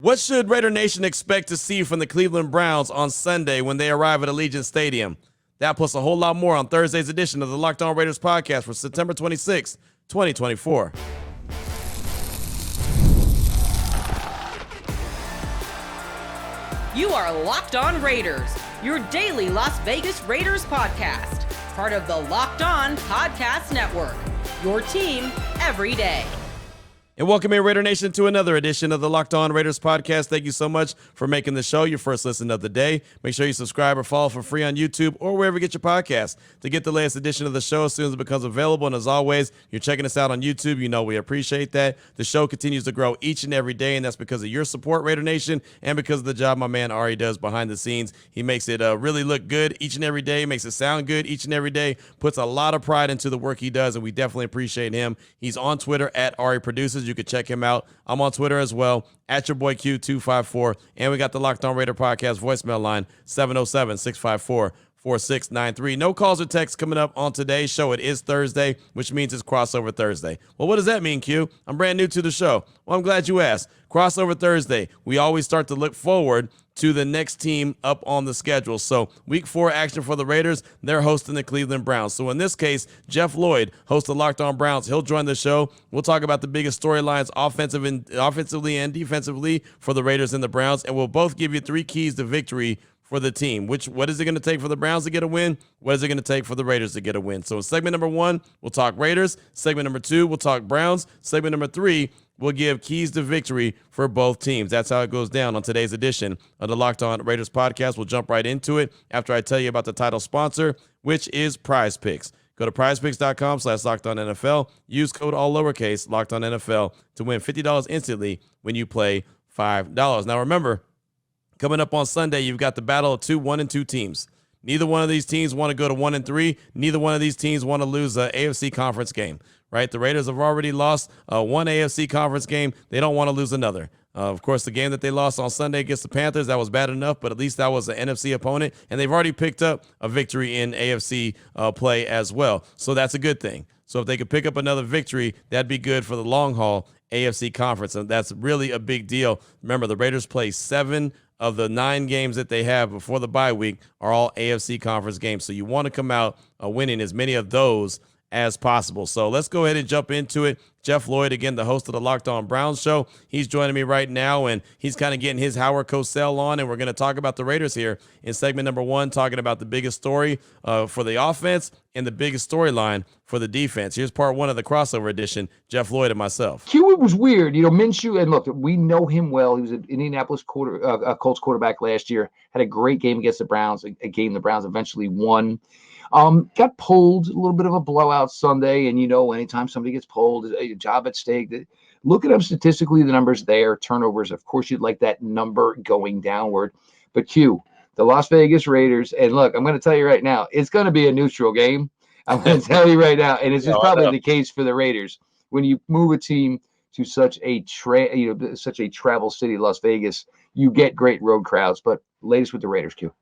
What should Raider Nation expect to see from the Cleveland Browns on Sunday when they arrive at Allegiant Stadium? That plus a whole lot more on Thursday's edition of the Locked On Raiders podcast for September 26, 2024. You are Locked On Raiders, your daily Las Vegas Raiders podcast. Part of the Locked On Podcast Network, your team every day. And welcome in, Raider Nation, to another edition of the Locked On Raiders podcast. Thank you so much for making the show your first listen of the day. Make sure you subscribe or follow for free on YouTube or wherever you get your podcasts to get the latest edition of the show as soon as it becomes available. And as always, you're checking us out on YouTube. You know we appreciate that. The show continues to grow each and every day, and that's because of your support, Raider Nation, and because of the job my man Ari does behind the scenes. He makes it really look good each and every day, makes it sound good each and every day, puts a lot of pride into the work he does, and we definitely appreciate him. He's on Twitter at Ari Produces. You can check him out. I'm on Twitter as well, at your boy Q254. And we got the Locked On Raider podcast voicemail line, 707-654-4693. No calls or texts coming up on today's show. It is Thursday, which means it's Crossover Thursday. Well, what does that mean, Q? I'm brand new to the show. Well, I'm glad you asked. Crossover Thursday, we always start to look forward to the next team up on the schedule. So week 4 action for the Raiders, they're hosting the Cleveland Browns. So in this case, Jeff Lloyd, host of Locked On Browns, he'll join the show. We'll talk about the biggest storylines offensively and defensively for the Raiders and the Browns, and we'll both give you 3 keys to victory for the team. What is it going to take for the Browns to get a win? What is it going to take for the Raiders to get a win? So in segment number 1, we'll talk Raiders. Segment number 2, we'll talk Browns. Segment number 3, we'll give keys to victory for both teams. That's how it goes down on today's edition of the Locked On Raiders podcast. We'll jump right into it after I tell you about the title sponsor, which is PrizePicks. Go to prizepicks.com/LockedOnNFL. Use code all lowercase LockedOnNFL to win $50 instantly when you play $5. Now remember, coming up on Sunday, you've got the battle of 1 and 2 teams. Neither one of these teams want to go to 1 and 3. Neither one of these teams want to lose an AFC conference game, right? The Raiders have already lost one AFC conference game. They don't want to lose another. Of course, the game that they lost on Sunday against the Panthers, that was bad enough, but at least that was an NFC opponent, and they've already picked up a victory in AFC play as well. So that's a good thing. So if they could pick up another victory, that'd be good for the long haul AFC conference, and that's really a big deal. Remember, the Raiders play 7 of the 9 games that they have before the bye week are all AFC conference games. So you want to come out winning as many of those as possible. So let's go ahead and jump into it. Jeff Lloyd, again, the host of the Locked On Browns show. He's joining me right now, and he's kind of getting his Howard Cosell on, and we're going to talk about the Raiders here in segment number 1, talking about the biggest story for the offense and the biggest storyline for the defense. Here's part 1 of the crossover edition, Jeff Lloyd and myself. Q, it was weird. Minshew, and look, we know him well. He was an Indianapolis Colts quarterback last year, had a great game against the Browns, a game the Browns eventually won. Got pulled, a little bit of a blowout Sunday, and anytime somebody gets pulled, a job at stake. Look at them statistically, the numbers there, turnovers. Of course, you'd like that number going downward. But Q, the Las Vegas Raiders, and look, I'm going to tell you right now, it's going to be a neutral game. I'm going to tell you right now, and it's just probably the case for the Raiders. When you move a team to such a travel city, Las Vegas, you get great road crowds. But latest with the Raiders, Q.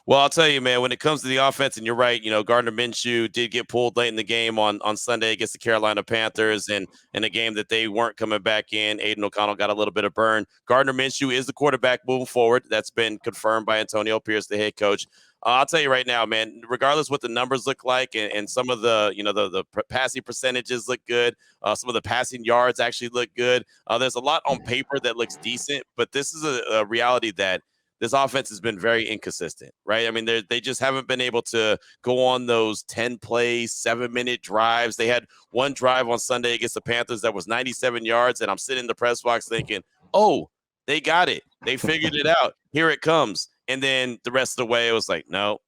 Well, I'll tell you, man, when it comes to the offense, and you're right, Gardner Minshew did get pulled late in the game on Sunday against the Carolina Panthers, and in a game that they weren't coming back in. Aiden O'Connell got a little bit of burn. Gardner Minshew is the quarterback moving forward. That's been confirmed by Antonio Pierce, the head coach. I'll tell you right now, man, regardless what the numbers look like, and some of the, the passing percentages look good. Some of the passing yards actually look good. There's a lot on paper that looks decent, but this is a reality that this offense has been very inconsistent, right? I mean, they just haven't been able to go on those 10-play, 7-minute drives. They had one drive on Sunday against the Panthers that was 97 yards, and I'm sitting in the press box thinking, oh, they got it. They figured it out. Here it comes. And then the rest of the way, it was like, no,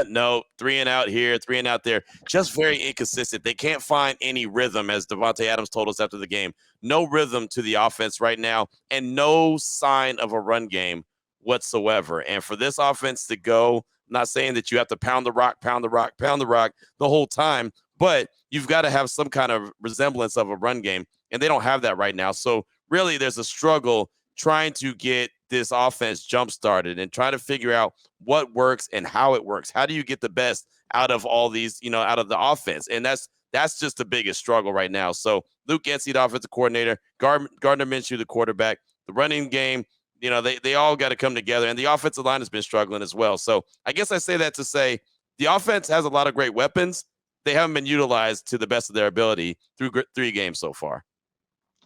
no, 3 and out here, 3 and out there. Just very inconsistent. They can't find any rhythm, as Devontae Adams told us after the game. No rhythm to the offense right now, and no sign of a run game whatsoever. And for this offense to go, I'm not saying that you have to pound the rock the whole time, but you've got to have some kind of resemblance of a run game, and they don't have that right now. So really there's a struggle trying to get this offense jump-started and trying to figure out what works and how it works. How do you get the best out of all these, out of the offense? And that's just the biggest struggle right now. So Luke Getsy, the offensive coordinator, Gardner Minshew, the quarterback, the running game, they all got to come together, and the offensive line has been struggling as well. So I guess I say that to say the offense has a lot of great weapons. They haven't been utilized to the best of their ability through 3 games so far.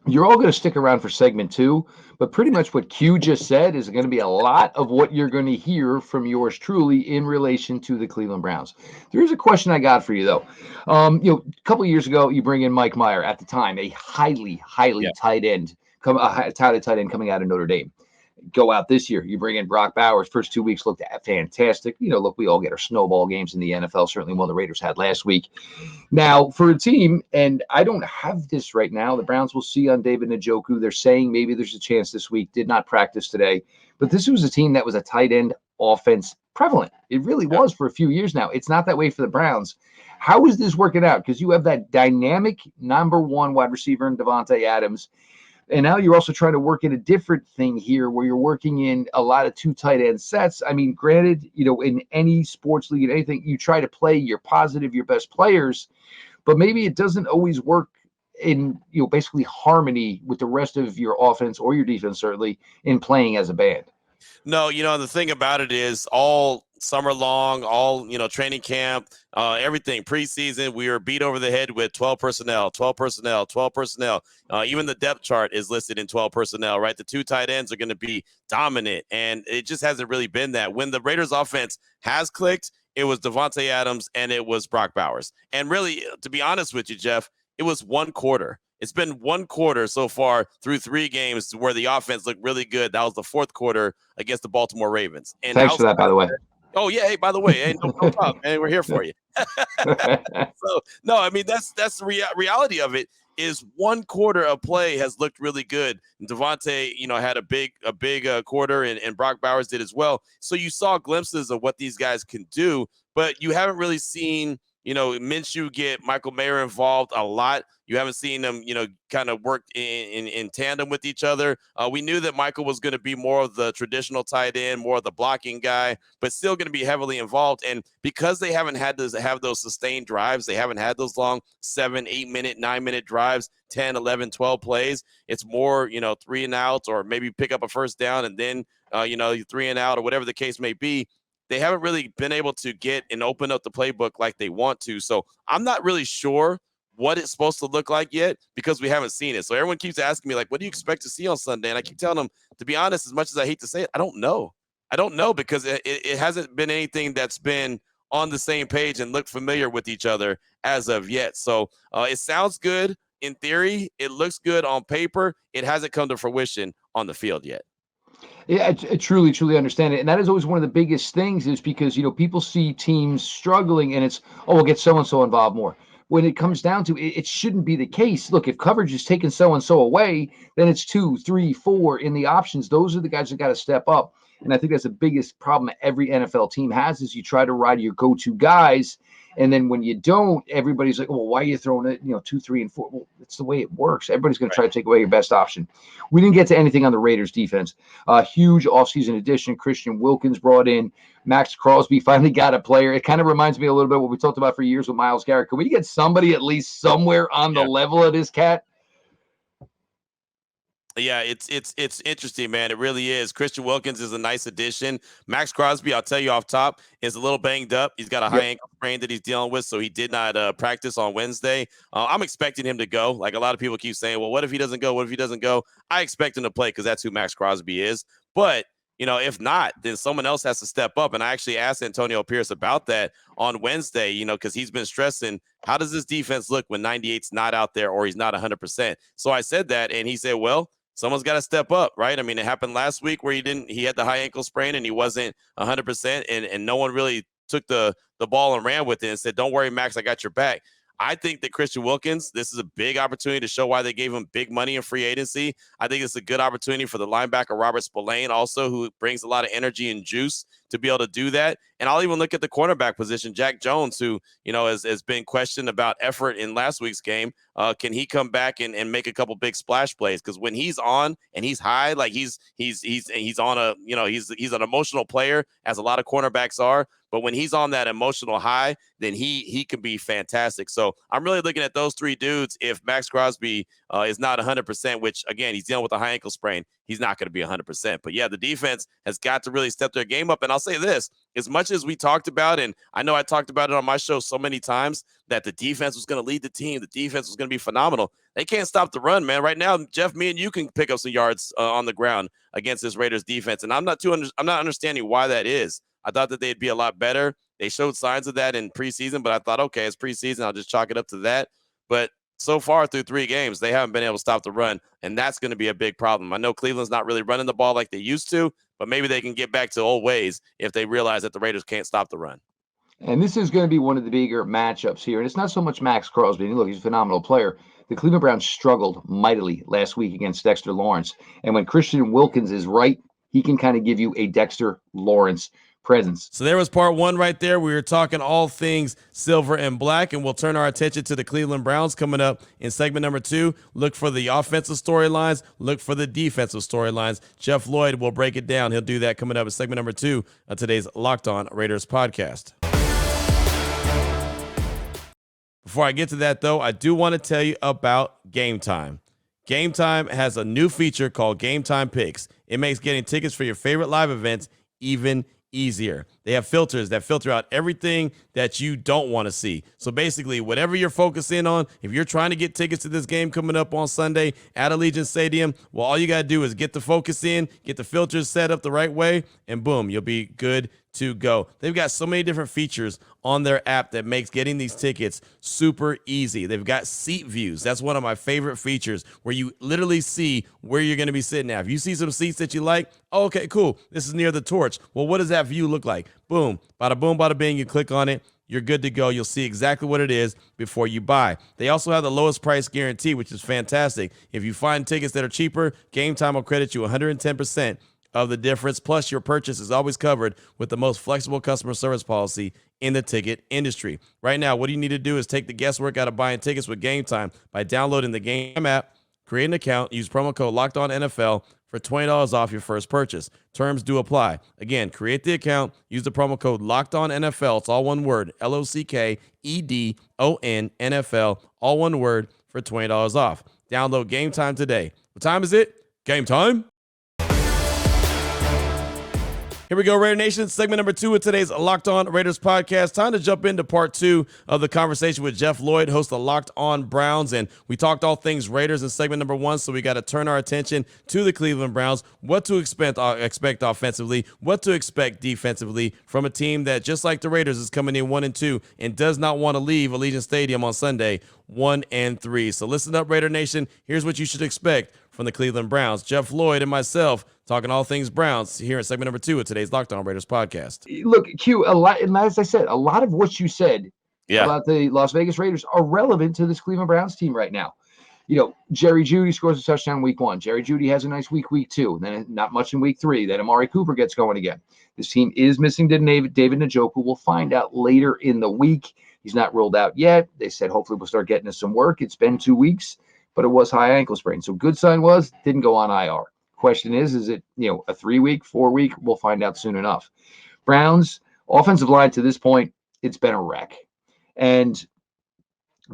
You're all going to stick around for segment 2, but pretty much what Q just said is going to be a lot of what you're going to hear from yours truly in relation to the Cleveland Browns. There's a question I got for you, though. A couple of years ago, you bring in Mike Meyer, at the time, a highly tight end, tight end coming out of Notre Dame. Go out this year, you bring in Brock Bowers. First 2 weeks looked fantastic. Look, we all get our snowball games in the NFL, certainly one the Raiders had last week. Now, for a team, and I don't have this right now, the Browns will see on David Njoku. They're saying maybe there's a chance this week, did not practice today. But this was a team that was a tight end offense prevalent. It really was for a few years now. It's not that way for the Browns. How is this working out? Because you have that dynamic number 1 wide receiver in Davante Adams. And now you're also trying to work in a different thing here where you're working in a lot of 2 tight end sets. I mean, granted, in any sports league and anything, you try to play your best players, but maybe it doesn't always work in, basically harmony with the rest of your offense or your defense, certainly, in playing as a band. No, the thing about it is all summer long, all, training camp, everything preseason, we were beat over the head with 12 personnel. Even the depth chart is listed in 12 personnel, right? The 2 tight ends are going to be dominant, and it just hasn't really been that. When the Raiders offense has clicked, it was Davante Adams and it was Brock Bowers. And really, to be honest with you, Jeff, it was 1 quarter. It's been 1 quarter so far through 3 games where the offense looked really good. That was the 4th quarter against the Baltimore Ravens. And thanks for that, by the way. Oh, yeah. Hey, by the way, hey, no problem, man. We're here for you. So, no, I mean, that's the reality of it is 1 quarter of play has looked really good. And Davante, had a big quarter, and Brock Bowers did as well. So you saw glimpses of what these guys can do, but you haven't really seen, Minshew get Michael Mayer involved a lot. You haven't seen them, kind of work in tandem with each other. We knew that Michael was going to be more of the traditional tight end, more of the blocking guy, but still going to be heavily involved. And because they haven't had to have those sustained drives, they haven't had those long 7, 8 minute, 9 minute drives, 10, 11, 12 plays. It's more, 3 and out, or maybe pick up a first down and then, 3 and out, or whatever the case may be. They haven't really been able to get and open up the playbook like they want to. So I'm not really sure what it's supposed to look like yet because we haven't seen it. So everyone keeps asking me, like, what do you expect to see on Sunday? And I keep telling them, to be honest, as much as I hate to say it, I don't know. I don't know because it hasn't been anything that's been on the same page and look familiar with each other as of yet. So it sounds good in theory. It looks good on paper. It hasn't come to fruition on the field yet. Yeah, I truly understand it. And that is always one of the biggest things is because, people see teams struggling and it's, we'll get so-and-so involved more. When it comes down to it, it shouldn't be the case. Look, if coverage is taking so-and-so away, then it's 2, 3, 4 in the options. Those are the guys that got to step up. And I think that's the biggest problem every NFL team has is you try to ride your go-to guys. And then when you don't, everybody's like, well, why are you throwing it, 2, 3, and 4? Well, that's the way it works. Everybody's going to try to take away your best option. We didn't get to anything on the Raiders defense. Huge offseason addition. Christian Wilkins brought in. Max Crosby finally got a player. It kind of reminds me a little bit of what we talked about for years with Myles Garrett. Can we get somebody at least somewhere on the level of this cat? Yeah, it's interesting, man. It really is. Christian Wilkins is a nice addition. Max Crosby, I'll tell you off top, is a little banged up. He's got a high ankle sprain that he's dealing with, so he did not practice on Wednesday. I'm expecting him to go. Like a lot of people keep saying, well, what if he doesn't go? What if he doesn't go? I expect him to play because that's who Max Crosby is. But if not, then someone else has to step up. And I actually asked Antonio Pierce about that on Wednesday, because he's been stressing, how does this defense look when 98's not out there or he's not 100%? So I said that, and he said, well, someone's got to step up, right? I mean, it happened last week where he had the high ankle sprain and he wasn't 100%, and no one really took the ball and ran with it and said, don't worry, Max, I got your back. I think that Christian Wilkins, this is a big opportunity to show why they gave him big money in free agency. I think it's a good opportunity for the linebacker, Robert Spillane, also, who brings a lot of energy and juice to be able to do that. And I'll even look at the cornerback position, Jack Jones, who, has been questioned about effort in last week's game. Can he come back and make a couple big splash plays? Because when he's on and he's high, like he's on a, he's an emotional player, as a lot of cornerbacks are. But when he's on that emotional high, then he can be fantastic. So I'm really looking at those three dudes. If Max Crosby is not 100%, which, again, he's dealing with a high ankle sprain, he's not going to be 100%. But, yeah, the defense has got to really step their game up. And I'll say this, as much as we talked about, and I know I talked about it on my show so many times, that the defense was going to lead the team, the defense was going to be phenomenal. They can't stop the run, man. Right now, Jeff, me and you can pick up some yards on the ground against this Raiders defense, and I'm not understanding why that is. I thought that they'd be a lot better. They showed signs of that in preseason, but I thought, okay, it's preseason, I'll just chalk it up to that. But so far through 3 games, they haven't been able to stop the run, and that's going to be a big problem. I know Cleveland's not really running the ball like they used to, but maybe they can get back to old ways if they realize that the Raiders can't stop the run. And this is going to be one of the bigger matchups here. And it's not so much Max Crosby. Look, he's a phenomenal player. The Cleveland Browns struggled mightily last week against Dexter Lawrence. And when Christian Wilkins is right, he can kind of give you a Dexter Lawrence presence. So there was part 1 right there. We were talking all things silver and black, and we'll turn our attention to the Cleveland Browns coming up in segment number 2. Look for the offensive storylines. Look for the defensive storylines. Jeff Lloyd will break it down. He'll do that coming up in segment number 2 of today's Locked On Raiders podcast. Before I get to that, though, I do want to tell you about Gametime. Gametime has a new feature called Gametime Picks. It makes getting tickets for your favorite live events even easier. They have filters that filter out everything that you don't want to see. So basically, whatever you're focusing on, if you're trying to get tickets to this game coming up on Sunday at Allegiant Stadium, well, all you got to do is get the focus in, get the filters set up the right way, and boom, you'll be good to go. They've got so many different features on their app that makes getting these tickets super easy. They've got seat views. That's one of my favorite features, where you literally see where you're going to be sitting at. If you see some seats that you like, oh, okay, cool, this is near the torch. Well, what does that view look like? Boom, bada bing, you click on it, you're good to go. You'll see exactly what it is before you buy. They also have the lowest price guarantee, which is fantastic. If you find tickets that are cheaper, Gametime will credit you 110% of the difference. Plus, your purchase is always covered with the most flexible customer service policy in the ticket industry. Right now, what you need to do is take the guesswork out of buying tickets with Gametime by downloading the Game app, create an account, use promo code LOCKEDONNFL for $20 off your first purchase. Terms do apply. Again, create the account, use the promo code LOCKEDONNFL. It's all one word, LOCKEDONNFL, all one word, for $20 off. Download Gametime today. What time is it? Game time. Here we go, Raider Nation. Segment number 2 of today's Locked On Raiders podcast. Time to jump into part 2 of the conversation with Jeff Lloyd, host of Locked On Browns. And we talked all things Raiders in segment number 1, so we got to turn our attention to the Cleveland Browns, what to expect offensively, what to expect defensively from a team that, just like the Raiders, is coming in 1-2 and does not want to leave Allegiant Stadium on Sunday 1-3. So listen up, Raider Nation. Here's what you should expect from the Cleveland Browns. Jeff Lloyd and myself talking all things Browns here in segment number 2 of today's Locked On Raiders podcast. Look, Q, a lot, and as I said, a lot of what you said about the Las Vegas Raiders are relevant to this Cleveland Browns team right now. You know, Jerry Jeudy scores a touchdown week 1. Jerry Jeudy has a nice week 2. Then not much in week 3. Then Amari Cooper gets going again. This team is missing David Njoku. We'll find out later in the week. He's not ruled out yet. They said hopefully we'll start getting us some work. It's been 2 weeks, but it was high ankle sprain. So good sign was didn't go on IR. Question is it, a 3-week, 4-week? We'll find out soon enough. Browns offensive line to this point, it's been a wreck. And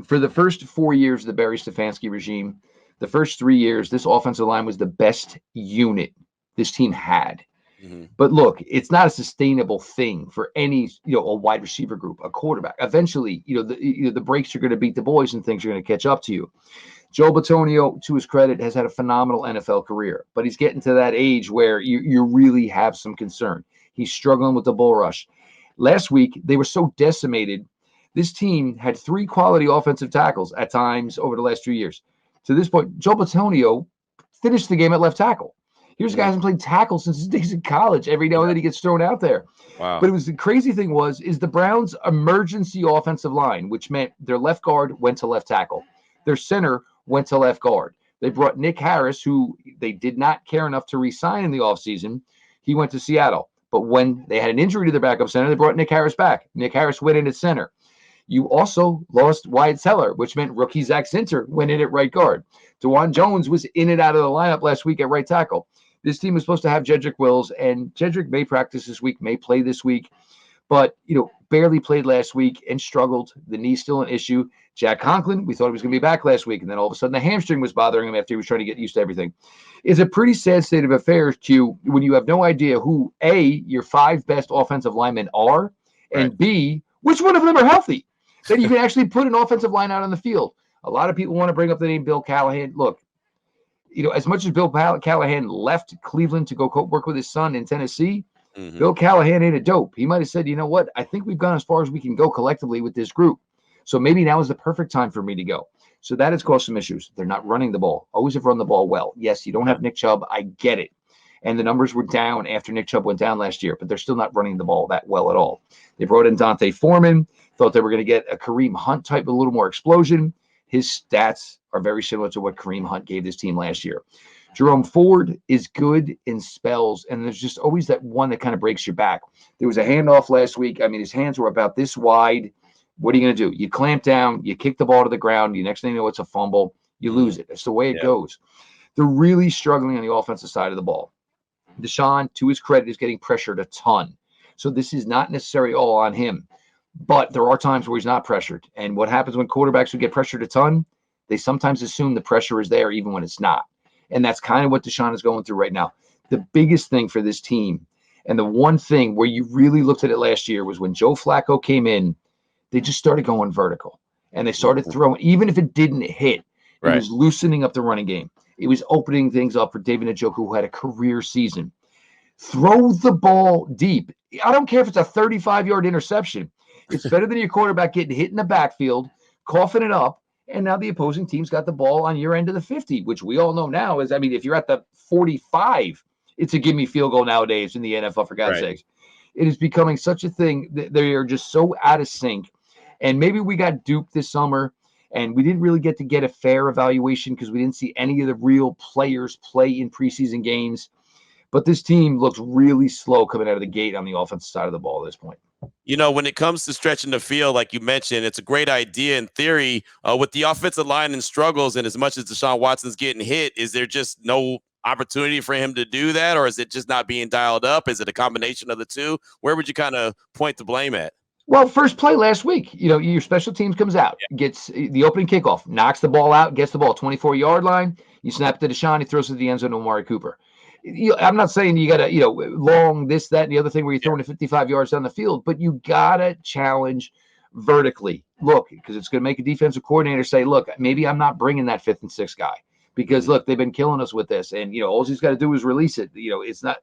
for the first 4 years of the Barry Stefanski regime, the first 3 years, this offensive line was the best unit this team had. Mm-hmm. But look, it's not a sustainable thing for any, a wide receiver group, a quarterback. Eventually, the breaks are going to beat the boys and things are going to catch up to you. Joe Bitonio, to his credit, has had a phenomenal NFL career, but he's getting to that age where you really have some concern. He's struggling with the bull rush. Last week, they were so decimated. This team had 3 quality offensive tackles at times over the last 2 years. To this point, Joe Bitonio finished the game at left tackle. Here's a guy who hasn't played tackle since his days in college. Every now and then he gets thrown out there. Wow. But the crazy thing is the Browns' emergency offensive line, which meant their left guard went to left tackle. Their center went to left guard. They brought Nick Harris, who they did not care enough to re-sign in the offseason. He went to Seattle. But when they had an injury to their backup center, they brought Nick Harris back. Nick Harris went in at center. You also lost Wyatt Teller, which meant rookie Zach Zinter went in at right guard. DeJuan Jones was in and out of the lineup last week at right tackle. This team was supposed to have Jedrick Wills, and Jedrick may practice this week, may play this week. but, barely played last week and struggled. The knee's still an issue. Jack Conklin, we thought he was going to be back last week, and then all of a sudden the hamstring was bothering him after he was trying to get used to everything. It's a pretty sad state of affairs, Q, when you have no idea who, A, your 5 best offensive linemen are, and B, which one of them are healthy. Then you can actually put an offensive line out on the field. A lot of people want to bring up the name Bill Callahan. Look, as much as Bill Callahan left Cleveland to go work with his son in Tennessee, Bill Callahan ain't a dope. He might have said, you know what? I think we've gone as far as we can go collectively with this group. So maybe now is the perfect time for me to go. So that has caused some issues. They're not running the ball. Always have run the ball well. Yes, you don't have Nick Chubb. I get it. And the numbers were down after Nick Chubb went down last year, but they're still not running the ball that well at all. They brought in Dante Foreman, thought they were going to get a Kareem Hunt type, a little more explosion. His stats are very similar to what Kareem Hunt gave this team last year. Jerome Ford is good in spells, and there's just always that one that kind of breaks your back. There was a handoff last week. I mean, his hands were about this wide. What are you going to do? You clamp down, you kick the ball to the ground. The next thing you know, it's a fumble. You lose it. That's the way it goes. They're really struggling on the offensive side of the ball. Deshaun, to his credit, is getting pressured a ton. So this is not necessarily all on him. But there are times where he's not pressured. And what happens when quarterbacks who get pressured a ton, they sometimes assume the pressure is there even when it's not. And that's kind of what Deshaun is going through right now. The biggest thing for this team, and the one thing where you really looked at it last year, was when Joe Flacco came in, they just started going vertical. And they started throwing, even if it didn't hit, it was loosening up the running game. It was opening things up for David Njoku, who had a career season. Throw the ball deep. I don't care if it's a 35-yard interception. It's better than your quarterback getting hit in the backfield, coughing it up, and now the opposing team's got the ball on your end of the 50, which we all know now is, if you're at the 45, it's a gimme field goal nowadays in the NFL, for God's sakes. It is becoming such a thing that they are just so out of sync. And maybe we got duped this summer, and we didn't really get a fair evaluation because we didn't see any of the real players play in preseason games. But this team looks really slow coming out of the gate on the offensive side of the ball at this point. When it comes to stretching the field, like you mentioned, it's a great idea in theory. With the offensive line and struggles, and as much as Deshaun Watson's getting hit, is there just no opportunity for him to do that, or is it just not being dialed up? Is it a combination of the two? Where would you kind of point the blame at? Well, first play last week, your special teams comes out, gets the opening kickoff, knocks the ball out, gets the ball 24-yard line. You snap to Deshaun, he throws it to the end zone to Amari Cooper. I'm not saying you got to, long this, that, and the other thing where you're throwing it 55 yards down the field, but you got to challenge vertically. Look, because it's going to make a defensive coordinator say, look, maybe I'm not bringing that 5th and 6th guy because, look, they've been killing us with this. And, all he's got to do is release it. It's not.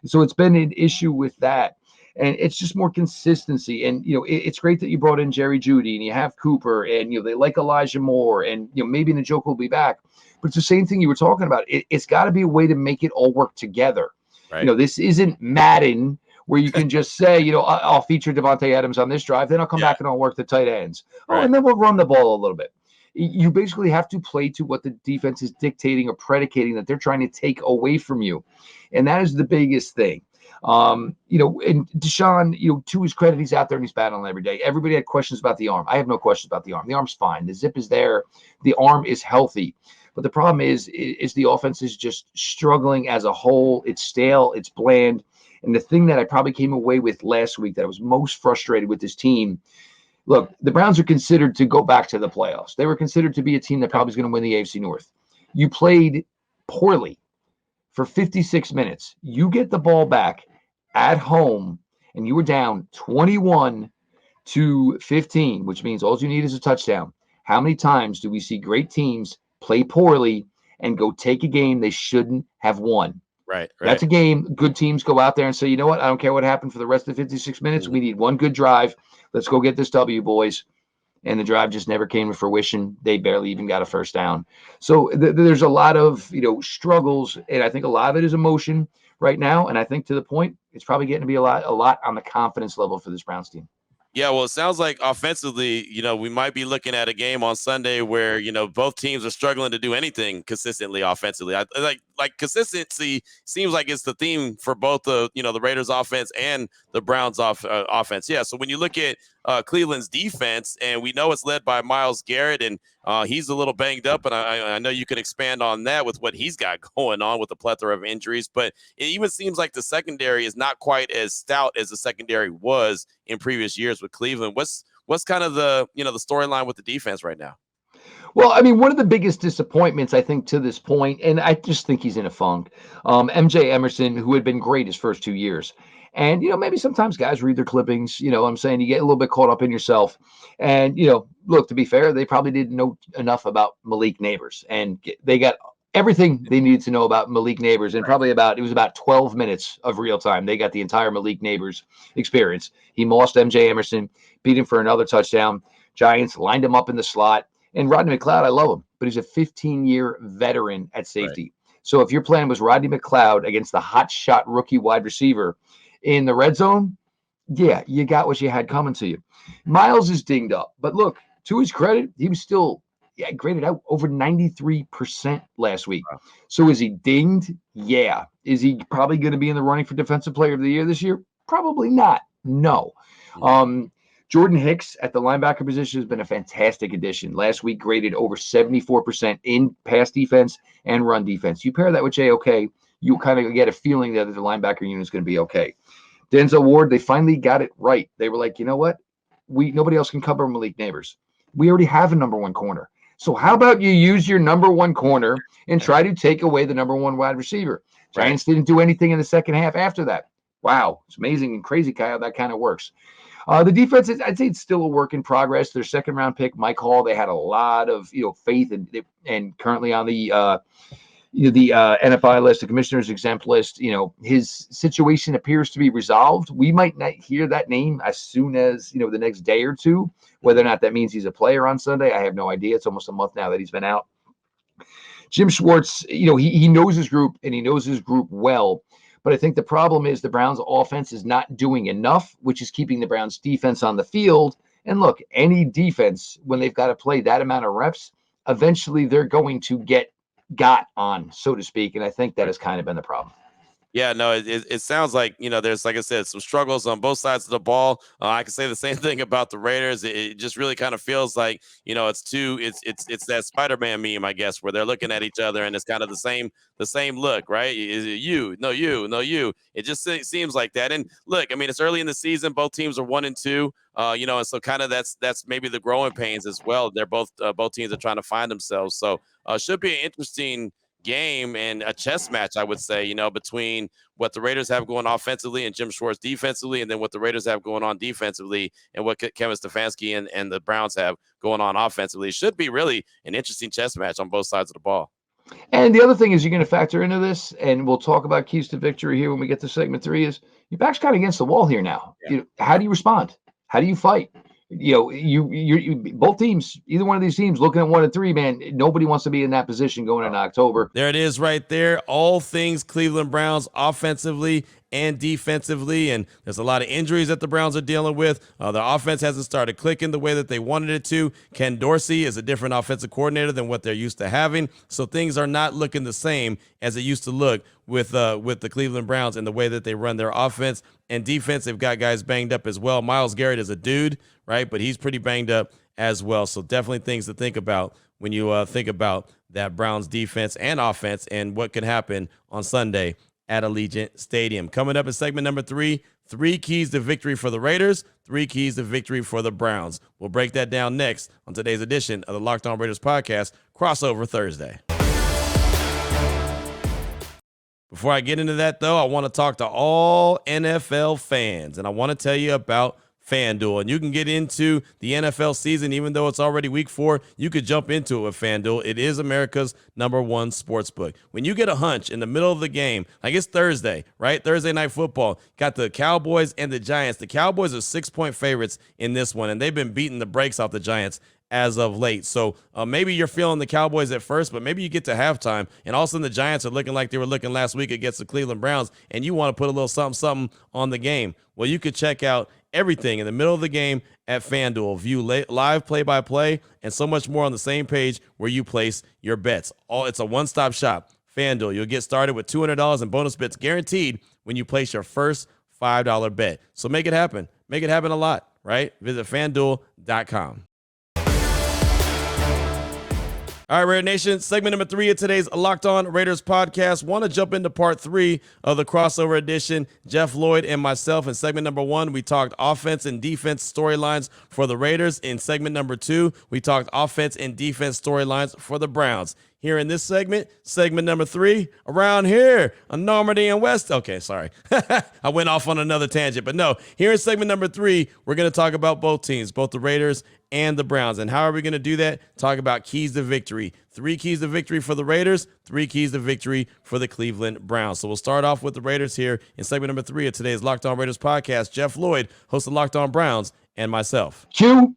So it's been an issue with that. And it's just more consistency. And, it's great that you brought in Jerry Jeudy and you have Cooper and, they like Elijah Moore and, maybe Njoku will be back. But it's the same thing you were talking about. It's got to be a way to make it all work together. Right. This isn't Madden where you can just say, I'll feature Devontae Adams on this drive, then I'll come back and I'll work the tight ends. Right. And then we'll run the ball a little bit. You basically have to play to what the defense is dictating or predicating that they're trying to take away from you. And that is the biggest thing. And Deshaun, to his credit, he's out there and he's battling every day. Everybody had questions about the arm. I have no questions about the arm. The arm's fine. The zip is there. The arm is healthy. But the problem is the offense is just struggling as a whole. It's stale. It's bland. And the thing that I probably came away with last week that I was most frustrated with this team, look, the Browns are considered to go back to the playoffs. They were considered to be a team that probably is going to win the AFC North. You played poorly for 56 minutes. You get the ball back at home, and you were down 21-15, which means all you need is a touchdown. How many times do we see great teams play poorly and go take a game they shouldn't have won? Right. That's a game. Good teams go out there and say, you know what? I don't care what happened for the rest of the 56 minutes. We need one good drive. Let's go get this W, boys. And the drive just never came to fruition. They barely even got a first down. So there's a lot of, struggles. And I think a lot of it is emotion right now. And I think to the point, it's probably getting to be a lot on the confidence level for this Browns team. Yeah, well, it sounds like offensively, we might be looking at a game on Sunday where, both teams are struggling to do anything consistently offensively. like consistency seems like it's the theme for both the Raiders offense and the Browns offense. Yeah. So when you look at Cleveland's defense, and we know it's led by Myles Garrett, and he's a little banged up, and I know you can expand on that with what he's got going on with a plethora of injuries, but it even seems like the secondary is not quite as stout as the secondary was in previous years with Cleveland. What's kind of the storyline with the defense right now? Well, I mean, one of the biggest disappointments, I think, to this point, and I just think he's in a funk, MJ Emerson, who had been great his first 2 years. And, maybe sometimes guys read their clippings, I'm saying you get a little bit caught up in yourself. And, look, to be fair, they probably didn't know enough about Malik Neighbors. And they got everything they needed to know about Malik Neighbors. And probably it was about 12 minutes of real time. They got the entire Malik Neighbors experience. He mossed MJ Emerson, beat him for another touchdown. Giants lined him up in the slot. And Rodney McLeod, I love him, but he's a 15-year veteran at safety. Right. So if your plan was Rodney McLeod against the hot shot rookie wide receiver in the red zone, yeah, you got what you had coming to you. Myles is dinged up. But look, to his credit, he was still graded out over 93% last week. Wow. So is he dinged? Yeah. Is he probably going to be in the running for Defensive Player of the Year this year? Probably not. No. Jordan Hicks at the linebacker position has been a fantastic addition. Last week graded over 74% in pass defense and run defense. You pair that with JOK, you kind of get a feeling that the linebacker unit is going to be okay. Denzel Ward, they finally got it right. They were like, you know what? Nobody else can cover Malik Neighbors. We already have a number one corner. So how about you use your number one corner and try to take away the number one wide receiver? Giants didn't do anything in the second half after that. Wow, it's amazing and crazy how that kind of works. The defense I'd say it's still a work in progress. Their second round pick, Mike Hall, they had a lot of faith and currently on the NFI list, the commissioner's exempt list. His situation appears to be resolved. We might not hear that name as soon as the next day or two. Whether or not that means he's a player on Sunday, I have no idea. It's almost a month now that he's been out. Jim Schwartz, he knows his group and he knows his group well. But I think the problem is the Browns offense is not doing enough, which is keeping the Browns defense on the field. And look, any defense, when they've got to play that amount of reps, eventually they're going to got on, so to speak. And I think that has kind of been the problem. Yeah, no, it sounds like, there's, like I said, some struggles on both sides of the ball. I can say the same thing about the Raiders. It just really kind of feels like, it's that Spider-Man meme, I guess, where they're looking at each other and it's kind of the same look, right? Is it you? No, you. No, you. It just seems like that. And look, I mean, it's early in the season. Both teams are 1-2, and so kind of that's maybe the growing pains as well. They're both teams are trying to find themselves. So should be an interesting game and a chess match, I would say, between what the Raiders have going offensively and Jim Schwartz defensively, and then what the Raiders have going on defensively and what Kevin Stefanski and the Browns have going on offensively. It should be really an interesting chess match on both sides of the ball. And the other thing is you're going to factor into this, and we'll talk about keys to victory here when we get to segment 3, is your back's kind of against the wall here now. Yeah. How do you respond? How do you fight? You both teams, either one of these teams looking at 1-3, man, nobody wants to be in that position going into October. There it is right there. All things Cleveland Browns offensively and defensively. And there's a lot of injuries that the Browns are dealing with. The offense hasn't started clicking the way that they wanted it to. Ken Dorsey is a different offensive coordinator than what they're used to having. So things are not looking the same as it used to look with the Cleveland Browns and the way that they run their offense and defense. They've got guys banged up as well. Myles Garrett is a dude, right? But he's pretty banged up as well. So definitely things to think about when you think about that Browns defense and offense and what could happen on Sunday at Allegiant Stadium. Coming up in segment number 3, 3 keys to victory for the Raiders, 3 keys to victory for the Browns. We'll break that down next on today's edition of the Locked On Raiders podcast, Crossover Thursday. Before I get into that, though, I want to talk to all NFL fans, and I want to tell you about FanDuel. And you can get into the NFL season, even though it's already week 4, you could jump into it with FanDuel. It is America's #1 sports book. When you get a hunch in the middle of the game, like it's Thursday, right? Thursday night football, got the Cowboys and the Giants. The Cowboys are 6-point favorites in this one, and they've been beating the brakes off the Giants as of late. So maybe you're feeling the Cowboys at first, but maybe you get to halftime and all of a sudden the Giants are looking like they were looking last week against the Cleveland Browns, and you want to put a little something on the game. Well, you could check out everything in the middle of the game at FanDuel. View live play-by-play and so much more on the same page where you place your bets. It's a one-stop shop. FanDuel. You'll get started with $200 in bonus bets guaranteed when you place your first $5 bet. So make it happen. Make it happen a lot, right? Visit FanDuel.com. All right, Raider Nation, segment number 3 of today's Locked On Raiders podcast. Want to jump into part 3 of the crossover edition. Jeff, Lloyd, and myself. In segment number 1, we talked offense and defense storylines for the Raiders. In segment number 2, we talked offense and defense storylines for the Browns. Here in this segment number 3, around here on Normandy and West. Okay, sorry. I went off on another tangent, but no. Here in segment number 3, we're going to talk about both teams, both the Raiders and the Browns. And how are we going to do that? Talk about keys to victory. 3 keys to victory for the Raiders, 3 keys to victory for the Cleveland Browns. So we'll start off with the Raiders here in segment number 3 of today's Locked On Raiders podcast. Jeff Lloyd, host of Locked On Browns, and myself. Q,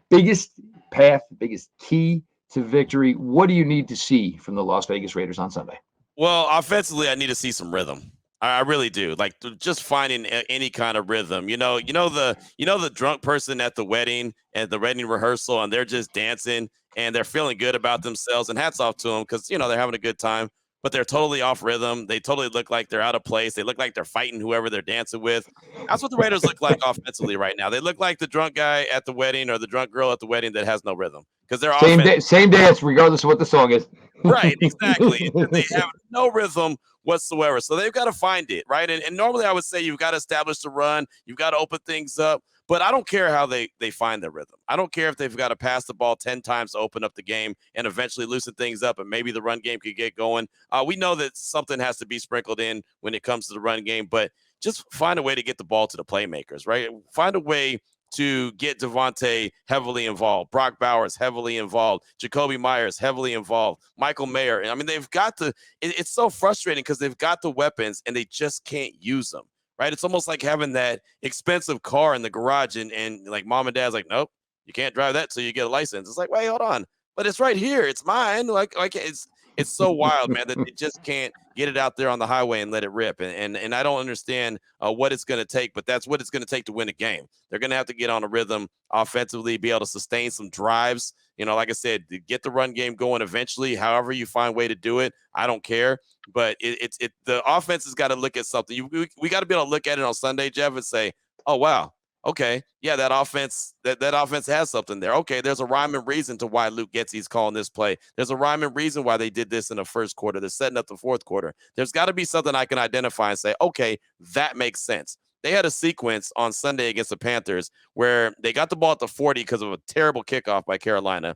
biggest path, biggest key to victory. What do you need to see from the Las Vegas Raiders on Sunday? Well, offensively, I need to see some rhythm. I really do. Like just finding any kind of rhythm. You know the drunk person at the wedding rehearsal, and they're just dancing and they're feeling good about themselves. And hats off to them because they're having a good time, but they're totally off rhythm. They totally look like they're out of place. They look like they're fighting whoever they're dancing with. That's what the Raiders look like offensively right now. They look like the drunk guy at the wedding or the drunk girl at the wedding that has no rhythm because they're same dance, regardless of what the song is. Right, exactly. They have no rhythm whatsoever. So they've got to find it, right? And normally I would say you've got to establish the run. You've got to open things up. But I don't care how they find their rhythm. I don't care if they've got to pass the ball 10 times to open up the game and eventually loosen things up and maybe the run game could get going. We know that something has to be sprinkled in when it comes to the run game, but just find a way to get the ball to the playmakers, right? Find a way to get Devontae heavily involved. Brock Bowers heavily involved. Jacoby Myers heavily involved. Michael Mayer. I mean, they've got to – it's so frustrating because they've got the weapons and they just can't use them, right? It's almost like having that expensive car in the garage and like mom and dad's like, nope, you can't drive that till you get a license. It's like, wait, hold on. But it's right here. It's mine. Like it's so wild, man, that they just can't get it out there on the highway and let it rip. And I don't understand what it's going to take, but that's what it's going to take to win a game. They're going to have to get on a rhythm offensively, be able to sustain some drives. Like I said, to get the run game going eventually, however you find a way to do it, I don't care. But the offense has got to look at something. We got to be able to look at it on Sunday, Jeff, and say, oh, wow. Okay, yeah, that offense has something there. Okay, there's a rhyme and reason to why Luke Getsy's calling this play. There's a rhyme and reason why they did this in the first quarter. They're setting up the fourth quarter. There's got to be something I can identify and say, okay, that makes sense. They had a sequence on Sunday against the Panthers where they got the ball at the 40 because of a terrible kickoff by Carolina.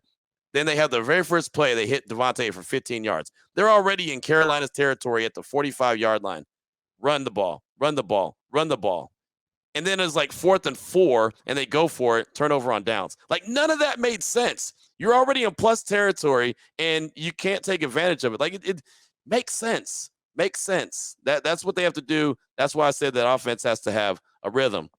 Then they have the very first play. They hit Devontae for 15 yards. They're already in Carolina's territory at the 45-yard line. Run the ball, run the ball, run the ball. And then it's like 4th and 4, and they go for it, turnover on downs. Like, none of that made sense. You're already in plus territory, and you can't take advantage of it. Like, it makes sense. Makes sense. That's what they have to do. That's why I said that offense has to have a rhythm.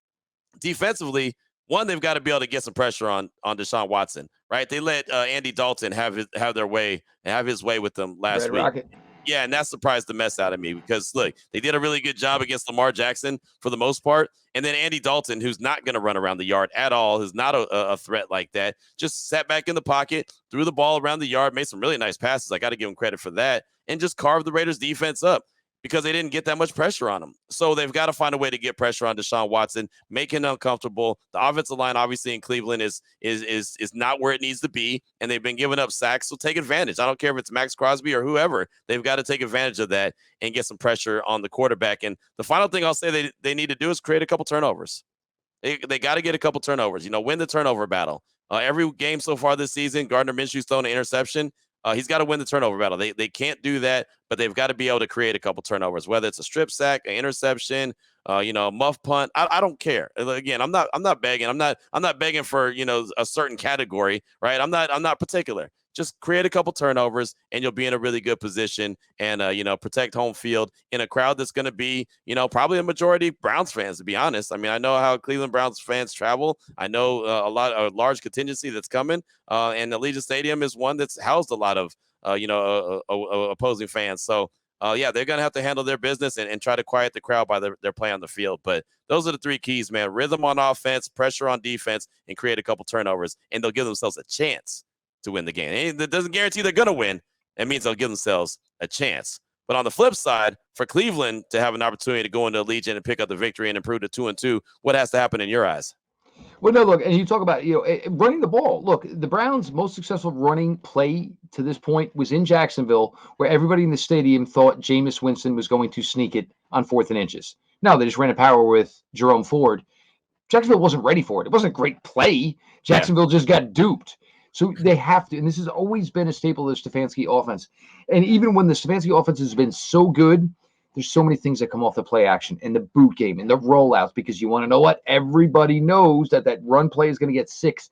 Defensively, one, they've got to be able to get some pressure on Deshaun Watson, right? They let Andy Dalton have his way with them last week. Rocket. Yeah, and that surprised the mess out of me because, look, they did a really good job against Lamar Jackson for the most part. And then Andy Dalton, who's not going to run around the yard at all, who's not a threat like that, just sat back in the pocket, threw the ball around the yard, made some really nice passes. I got to give him credit for that, and just carved the Raiders defense up because they didn't get that much pressure on him. So they've got to find a way to get pressure on Deshaun Watson, make him uncomfortable. The offensive line, obviously, in Cleveland is not where it needs to be, and they've been giving up sacks, so take advantage. I don't care if it's Max Crosby or whoever. They've got to take advantage of that and get some pressure on the quarterback. And the final thing I'll say they need to do is create a couple turnovers. They got to get a couple turnovers, win the turnover battle. Every game so far this season, Gardner Minshew's thrown an interception. He's got to win the turnover battle. They can't do that, but they've got to be able to create a couple turnovers, whether it's a strip sack, an interception, a muff punt. I don't care. Again, I'm not begging. I'm not begging for a certain category, right? I'm not particular. Just create a couple turnovers, and you'll be in a really good position and protect home field in a crowd that's going to be probably a majority Browns fans. To be honest, I mean I know how Cleveland Browns fans travel. I know a large contingency that's coming, and Allegiant Stadium is one that's housed a lot of opposing fans. So they're going to have to handle their business and try to quiet the crowd by their play on the field. But those are the 3 keys, man: rhythm on offense, pressure on defense, and create a couple turnovers, and they'll give themselves a chance to win the game. That doesn't guarantee they're going to win, It means they'll give themselves a chance. But on the flip side, for Cleveland to have an opportunity to go into Allegiant and pick up the victory and improve to 2-2, what has to happen in your eyes? Well, no, look, and you talk about, running the ball. Look, the Browns' most successful running play to this point was in Jacksonville, where everybody in the stadium thought Jameis Winston was going to sneak it on 4th and inches. No, they just ran a power with Jerome Ford. Jacksonville wasn't ready for it. It wasn't a great play. Jacksonville just got duped. So they have to, and this has always been a staple of the Stefanski offense. And even when the Stefanski offense has been so good, there's so many things that come off the play action and the boot game and the rollouts, because you want to know what? Everybody knows that run play is going to get 6-7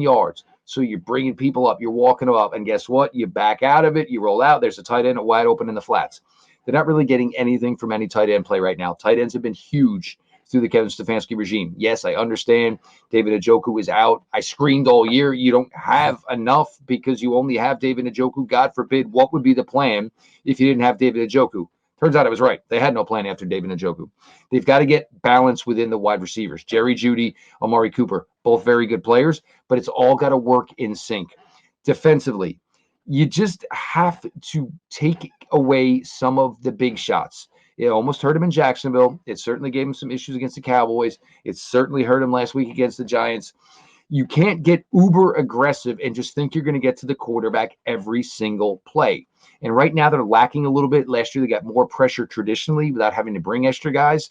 yards. So you're bringing people up, you're walking them up, and guess what? You back out of it, you roll out, there's a tight end wide open in the flats. They're not really getting anything from any tight end play right now. Tight ends have been huge through the Kevin Stefanski regime. Yes, I understand David Njoku is out. I screamed all year, you don't have enough because you only have David Njoku. God forbid, what would be the plan if you didn't have David Njoku? Turns out I was right. They had no plan after David Njoku. They've got to get balance within the wide receivers. Jerry Jeudy, Amari Cooper, both very good players, but it's all got to work in sync. Defensively, you just have to take away some of the big shots. It almost hurt him in Jacksonville. It certainly gave him some issues against the Cowboys. It certainly hurt him last week against the Giants. You can't get uber aggressive and just think you're going to get to the quarterback every single play. And right now they're lacking a little bit. Last year they got more pressure traditionally without having to bring extra guys.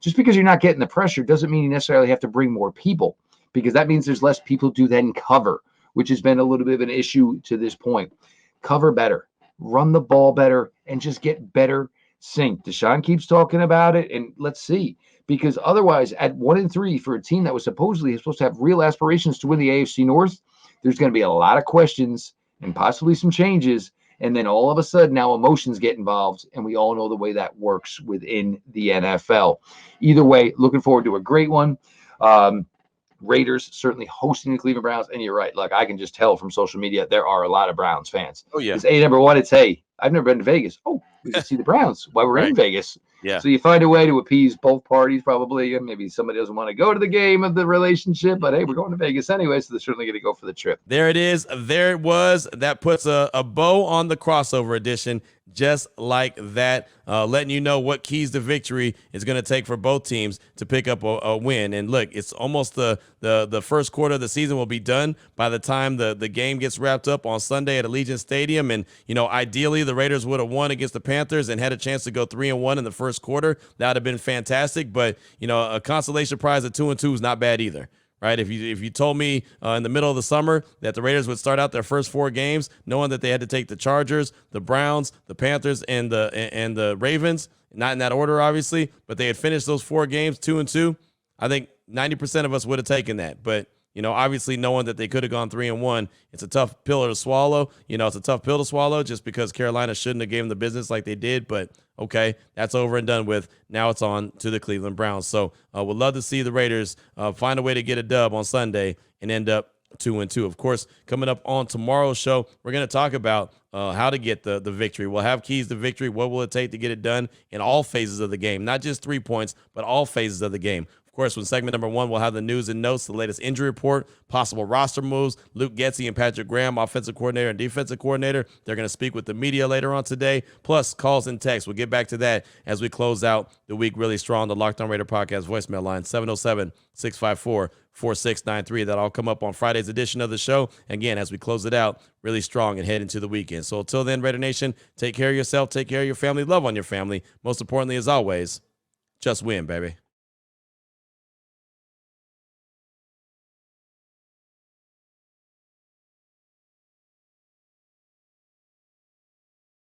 Just because you're not getting the pressure doesn't mean you necessarily have to bring more people, because that means there's less people to then cover, which has been a little bit of an issue to this point. Cover better, run the ball better, and just get better sync. Deshaun keeps talking about it, and let's see. Because otherwise, at 1-3 for a team that was supposedly supposed to have real aspirations to win the AFC North, there's going to be a lot of questions and possibly some changes. And then all of a sudden, now emotions get involved, and we all know the way that works within the NFL. Either way, looking forward to a great one. Raiders certainly hosting the Cleveland Browns. And you're right. Look, I can just tell from social media, there are a lot of Browns fans. Oh, yeah. It's number one, it's, hey, I've never been to Vegas. Oh, we can see the Browns while we're in Vegas. Yeah. So you find a way to appease both parties, probably. And maybe somebody doesn't want to go to the game of the relationship, but hey, we're going to Vegas anyway, so they're certainly going to go for the trip. There it is. There it was. That puts a bow on the crossover edition, just like that, letting you know what keys to victory is going to take for both teams to pick up a win. And look, it's almost the first quarter of the season will be done by the time the game gets wrapped up on Sunday at Allegiant Stadium. And, ideally the Raiders would have won against the Panthers and had a chance to go 3-1 in the first quarter. That would have been fantastic. But, a consolation prize at 2-2 is not bad either. Right? If you told me in the middle of the summer that the Raiders would start out their first 4 games knowing that they had to take the Chargers, the Browns, the Panthers, and the Ravens, not in that order, obviously, but they had finished those 4 games 2-2, I think 90% of us would have taken that. But obviously knowing that they could have gone 3-1, it's a tough pill to swallow. It's a tough pill to swallow just because Carolina shouldn't have given them the business like they did. But okay, that's over and done with. Now it's on to the Cleveland Browns. So we'd love to see the Raiders find a way to get a dub on Sunday and end up 2-2. Of course, coming up on tomorrow's show, we're going to talk about how to get the victory. We'll have keys to victory. What will it take to get it done in all phases of the game? Not just 3 points, but all phases of the game. Of course, when segment number 1, we'll have the news and notes, the latest injury report, possible roster moves. Luke Getsy and Patrick Graham, offensive coordinator and defensive coordinator, they're going to speak with the media later on today, plus calls and texts. We'll get back to that as we close out the week really strong. The Locked On Raider podcast voicemail line, 707-654-4693. That'll all come up on Friday's edition of the show. Again, as we close it out, really strong and head into the weekend. So until then, Raider Nation, take care of yourself, take care of your family, love on your family. Most importantly, as always, just win, baby.